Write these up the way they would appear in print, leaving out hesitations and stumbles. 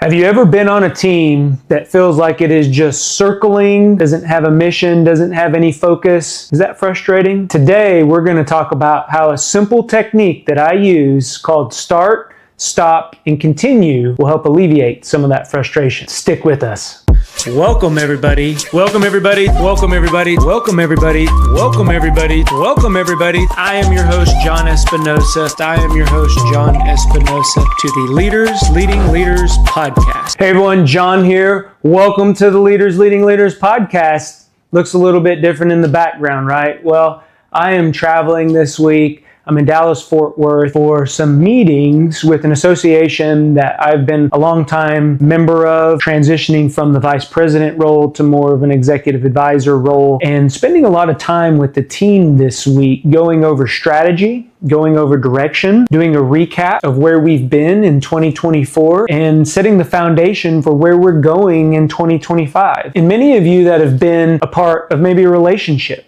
Have you ever been on a team that feels like it is just circling, doesn't have a mission, doesn't have any focus? Is that frustrating? Today, we're going to talk about how a simple technique that I use called start, stop, and continue will help alleviate some of that frustration. Stick with us. Welcome everybody. Welcome everybody. Welcome everybody. Welcome everybody. Welcome everybody. Welcome everybody. I am your host, John Espinosa. I am your host, John Espinosa, to the Leaders Leading Leaders podcast. Hey everyone, John here. Welcome to the Leaders Leading Leaders podcast. Looks a little bit different in the background, right? Well, I am traveling this week. I'm in Dallas-Fort Worth for some meetings with an association that I've been a long time member of, transitioning from the vice president role to more of an executive advisor role, and spending a lot of time with the team this week, going over strategy, going over direction, doing a recap of where we've been in 2024, and setting the foundation for where we're going in 2025. And many of you that have been a part of maybe a relationship,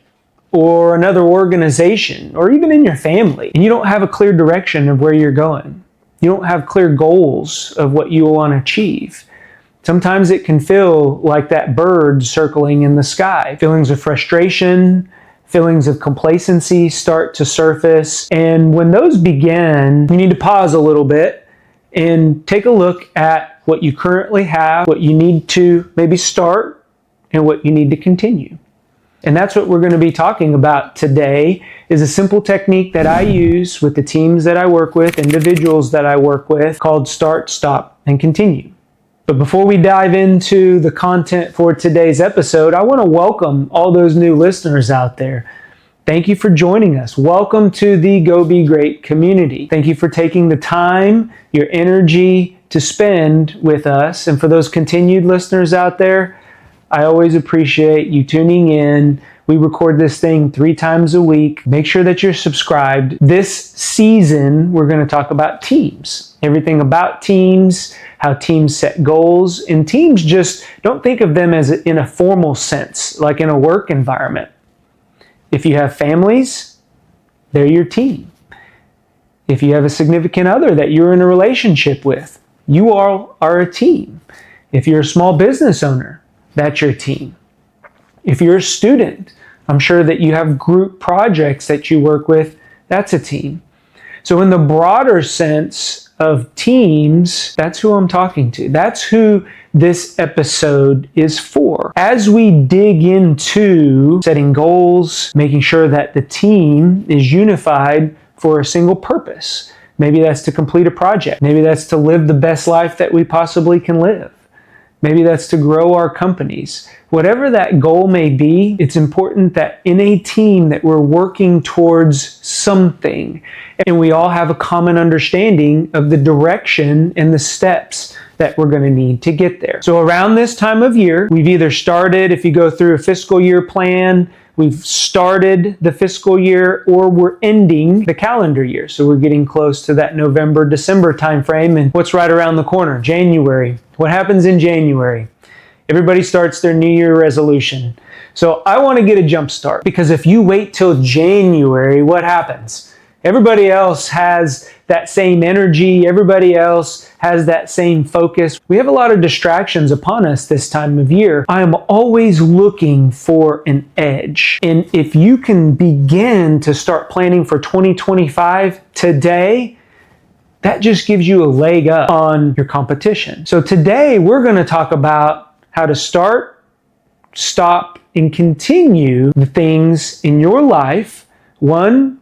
or another organization, or even in your family, and you don't have a clear direction of where you're going. You don't have clear goals of what you want to achieve. Sometimes it can feel like that bird circling in the sky. Feelings of frustration, feelings of complacency start to surface. And when those begin, you need to pause a little bit and take a look at what you currently have, what you need to maybe start, and what you need to continue. And that's what we're going to be talking about today, is a simple technique that I use with the teams that I work with, individuals that I work with, called start, stop, and continue. But before we dive into the content for today's episode, I want to welcome all those new listeners out there. Thank you for joining us. Welcome to the Go Be Great community. Thank you for taking the time, your energy to spend with us. And for those continued listeners out there, I always appreciate you tuning in. We record this thing 3 times a week. Make sure that you're subscribed. This season, we're going to talk about teams. Everything about teams, how teams set goals. And teams, just don't think of them as in a formal sense, like in a work environment. If you have families, they're your team. If you have a significant other that you're in a relationship with, you all are a team. If you're a small business owner, that's your team. If you're a student, I'm sure that you have group projects that you work with. That's a team. So in the broader sense of teams, that's who I'm talking to. That's who this episode is for. As we dig into setting goals, making sure that the team is unified for a single purpose. Maybe that's to complete a project. Maybe that's to live the best life that we possibly can live. Maybe that's to grow our companies. Whatever that goal may be, it's important that in a team that we're working towards something, and we all have a common understanding of the direction and the steps that we're going to need to get there. So around this time of year, we've either started, if you go through a fiscal year plan, we've started the fiscal year, or we're ending the calendar year. So we're getting close to that November, December timeframe. And what's right around the corner? January. What happens in January? Everybody starts their New Year resolution. So I want to get a jump start, because if you wait till January, what happens? Everybody else has that same energy. Everybody else has that same focus. We have a lot of distractions upon us this time of year. I am always looking for an edge. And if you can begin to start planning for 2025 today, that just gives you a leg up on your competition. So today we're going to talk about how to start, stop, and continue the things in your life. 1,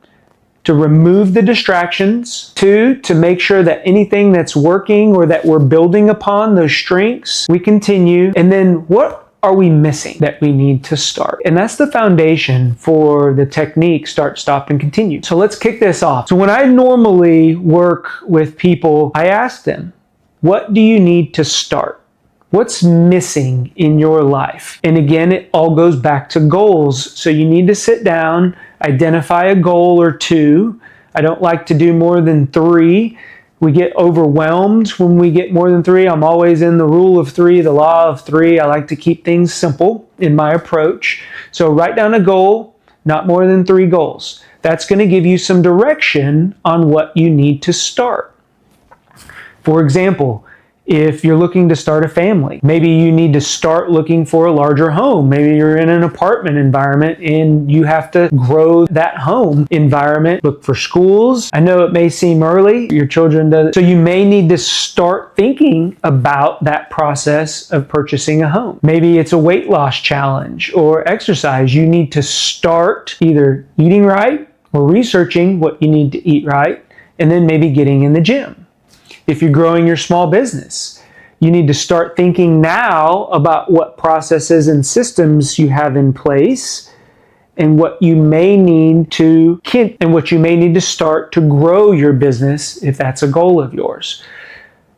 to remove the distractions. 2, to make sure that anything that's working or that we're building upon, those strengths, we continue. And then what are we missing that we need to start? And that's the foundation for the technique start, stop, and continue. So let's kick this off. So when I normally work with people, I ask them, what do you need to start? What's missing in your life? And again, it all goes back to goals. So you need to sit down, identify a goal or 2. I don't like to do more than 3. We get overwhelmed when we get more than 3. I'm always in the rule of 3, the law of 3. I like to keep things simple in my approach. So write down a goal, not more than 3 goals. That's going to give you some direction on what you need to start. For example, If you're looking to start a family, maybe you need to start looking for a larger home. Maybe you're in an apartment environment and you have to grow that home environment. Look for schools. I know it may seem early, your children do, so you may need to start thinking about that process of purchasing a home. Maybe it's a weight loss challenge or exercise. You need to start either eating right or researching what you need to eat right, and then maybe getting in the gym. If you're growing your small business, you need to start thinking now about what processes and systems you have in place and what you may need to start to grow your business if that's a goal of yours.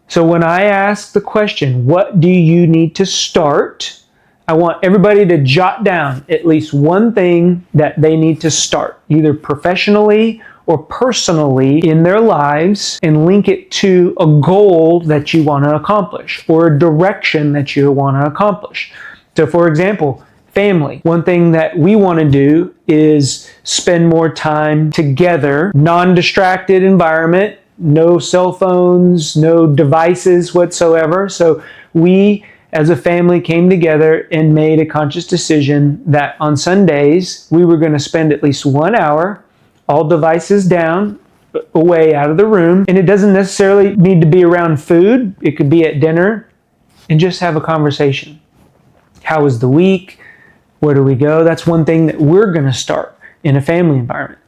So when I ask the question, what do you need to start? I want everybody to jot down at least one thing that they need to start, either professionally or personally in their lives, and link it to a goal that you want to accomplish or a direction that you want to accomplish. So for example, family. One thing that we want to do is spend more time together, non-distracted environment, no cell phones, no devices whatsoever. So we as a family came together and made a conscious decision that on Sundays we were going to spend at least 1 hour, all devices down, away out of the room. And it doesn't necessarily need to be around food. It could be at dinner, and just have a conversation. How was the week? Where do we go? That's one thing that we're going to start in a family environment.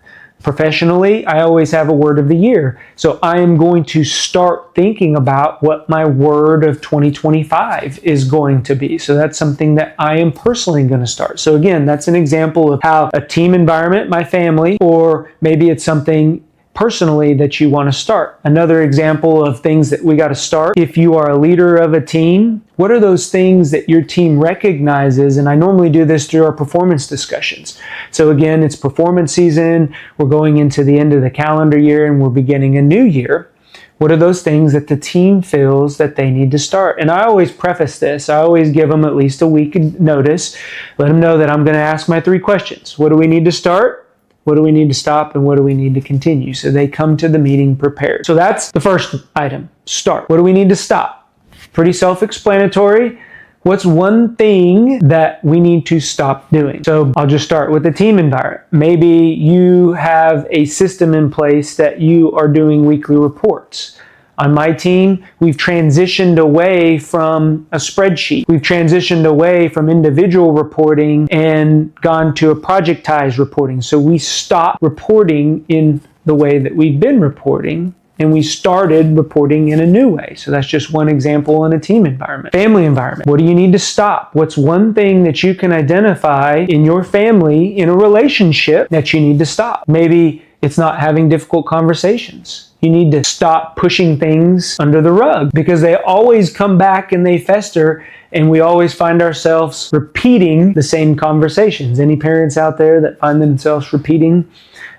Professionally, I always have a word of the year. So I am going to start thinking about what my word of 2025 is going to be. So that's something that I am personally going to start. So again, that's an example of how a team environment, my family, or maybe it's something personally that you want to start. Another example of things that we got to start. If you are a leader of a team, what are those things that your team recognizes? And I normally do this through our performance discussions. So again, it's performance season. We're going into the end of the calendar year and we're beginning a new year. What are those things that the team feels that they need to start? And I always preface this. I always give them at least a week notice. Let them know that I'm going to ask my 3 questions. What do we need to start? What do we need to stop, and what do we need to continue? So they come to the meeting prepared. So that's the first item, start. What do we need to stop? Pretty self-explanatory. What's one thing that we need to stop doing? So I'll just start with the team environment. Maybe you have a system in place that you are doing weekly reports. On my team, we've transitioned away from a spreadsheet. We've transitioned away from individual reporting and gone to a projectized reporting. So we stopped reporting in the way that we've been reporting, and we started reporting in a new way. So that's just one example in a team environment. Family environment. What do you need to stop? What's one thing that you can identify in your family, in a relationship, that you need to stop? Maybe it's not having difficult conversations. You need to stop pushing things under the rug because they always come back and they fester, and we always find ourselves repeating the same conversations. Any parents out there that find themselves repeating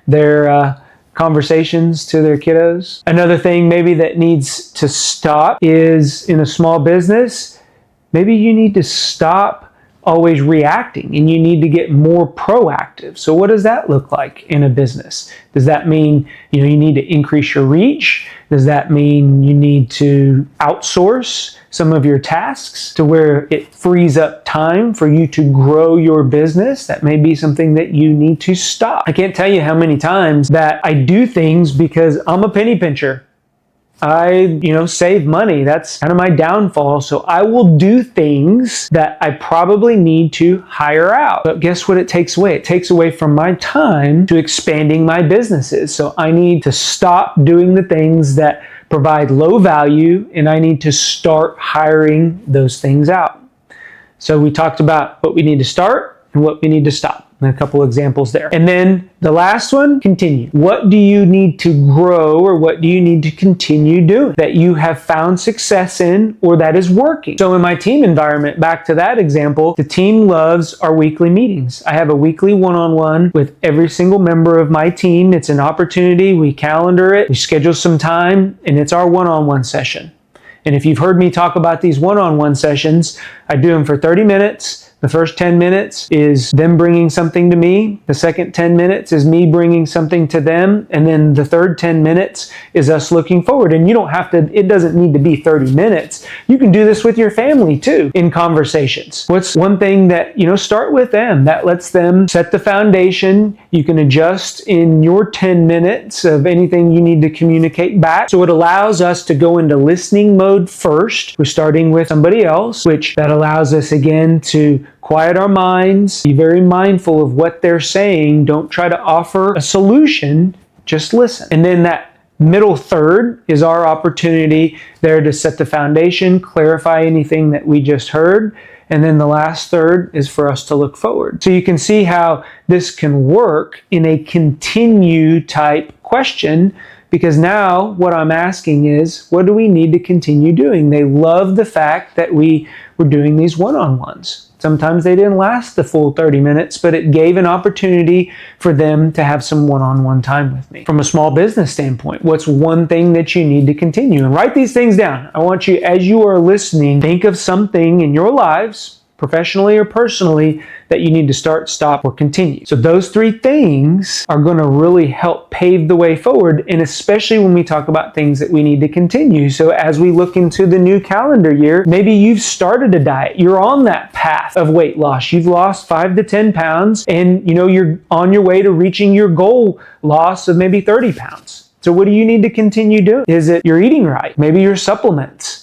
their conversations to their kiddos? Another thing maybe that needs to stop is in a small business, maybe you need to stop always reacting and you need to get more proactive. So what does that look like in a business? Does that mean you need to increase your reach? Does that mean you need to outsource some of your tasks to where it frees up time for you to grow your business? That may be something that you need to stop. I can't tell you how many times that I do things because I'm a penny pincher. I, save money. That's kind of my downfall. So I will do things that I probably need to hire out. But guess what it takes away? It takes away from my time to expanding my businesses. So I need to stop doing the things that provide low value, and I need to start hiring those things out. So we talked about what we need to start and what we need to stop. And a couple examples there. And then the last one, continue. What do you need to grow, or what do you need to continue doing that you have found success in or that is working? So in my team environment, back to that example, the team loves our weekly meetings. I have a weekly one-on-one with every single member of my team. It's an opportunity. We calendar it, we schedule some time, and it's our one-on-one session. And if you've heard me talk about these one-on-one sessions, I do them for 30 minutes. The first 10 minutes is them bringing something to me. The second 10 minutes is me bringing something to them. And then the third 10 minutes is us looking forward. And you don't have to, it doesn't need to be 30 minutes. You can do this with your family too in conversations. What's one thing that, start with them that lets them set the foundation. You can adjust in your 10 minutes of anything you need to communicate back. So it allows us to go into listening mode first. We're starting with somebody else, which that allows us again to quiet our minds, be very mindful of what they're saying. Don't try to offer a solution, just listen. And then that middle third is our opportunity there to set the foundation, clarify anything that we just heard. And then the last third is for us to look forward. So you can see how this can work in a continue type question, because now what I'm asking is, what do we need to continue doing? They love the fact that we were doing these one-on-ones. Sometimes they didn't last the full 30 minutes, but it gave an opportunity for them to have some one-on-one time with me. From a small business standpoint, what's one thing that you need to continue? And write these things down. I want you, as you are listening, think of something in your lives, professionally or personally, that you need to start, stop, or continue. So those three things are going to really help pave the way forward, and especially when we talk about things that we need to continue. So as we look into the new calendar year, maybe you've started a diet. You're on that path of weight loss. You've lost 5 to 10 pounds, and you're on your way to reaching your goal loss of maybe 30 pounds. So what do you need to continue doing? Is it you're eating right? Maybe your supplements.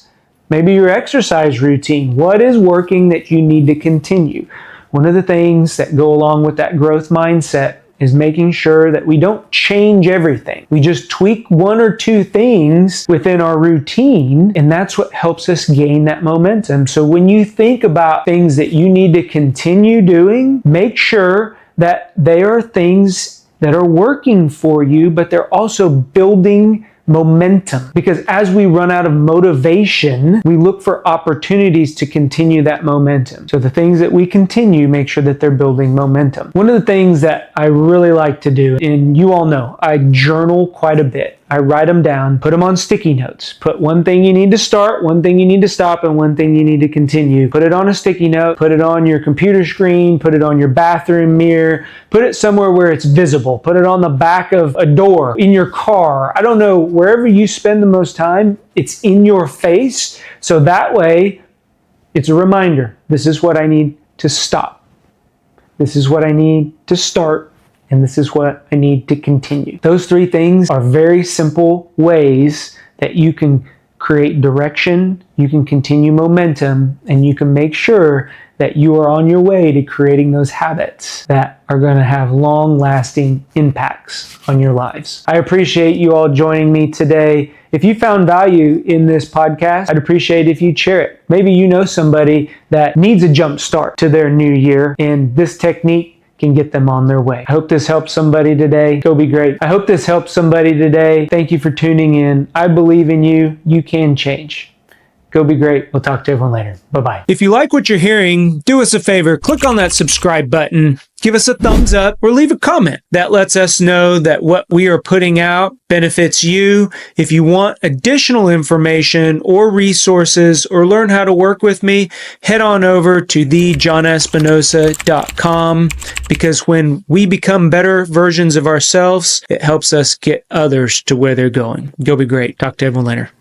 Maybe your exercise routine. What is working that you need to continue? One of the things that go along with that growth mindset is making sure that we don't change everything. We just tweak one or two things within our routine, and that's what helps us gain that momentum. So when you think about things that you need to continue doing, make sure that they are things that are working for you, but they're also building momentum. Because as we run out of motivation, we look for opportunities to continue that momentum. So the things that we continue, make sure that they're building momentum. One of the things that I really like to do, and you all know, I journal quite a bit. I write them down, put them on sticky notes. Put one thing you need to start, one thing you need to stop, and one thing you need to continue. Put it on a sticky note, put it on your computer screen, put it on your bathroom mirror, put it somewhere where it's visible. Put it on the back of a door, in your car. I don't know, wherever you spend the most time, it's in your face. So that way, it's a reminder. This is what I need to stop. This is what I need to start. And this is what I need to continue. Those three things are very simple ways that you can create direction, you can continue momentum, and you can make sure that you are on your way to creating those habits that are going to have long-lasting impacts on your lives. I appreciate you all joining me today. If you found value in this podcast, I'd appreciate if you'd share it. Maybe you know somebody that needs a jump start to their new year, and this technique can get them on their way. I hope this helps somebody today. Go be great. I hope this helps somebody today. Thank you for tuning in. I believe in you. You can change. Go be great. We'll talk to everyone later. Bye-bye. If you like what you're hearing, do us a favor. Click on that subscribe button. Give us a thumbs up or leave a comment. That lets us know that what we are putting out benefits you. If you want additional information or resources or learn how to work with me, head on over to thejohnespinosa.com, because when we become better versions of ourselves, it helps us get others to where they're going. Go be great. Talk to everyone later.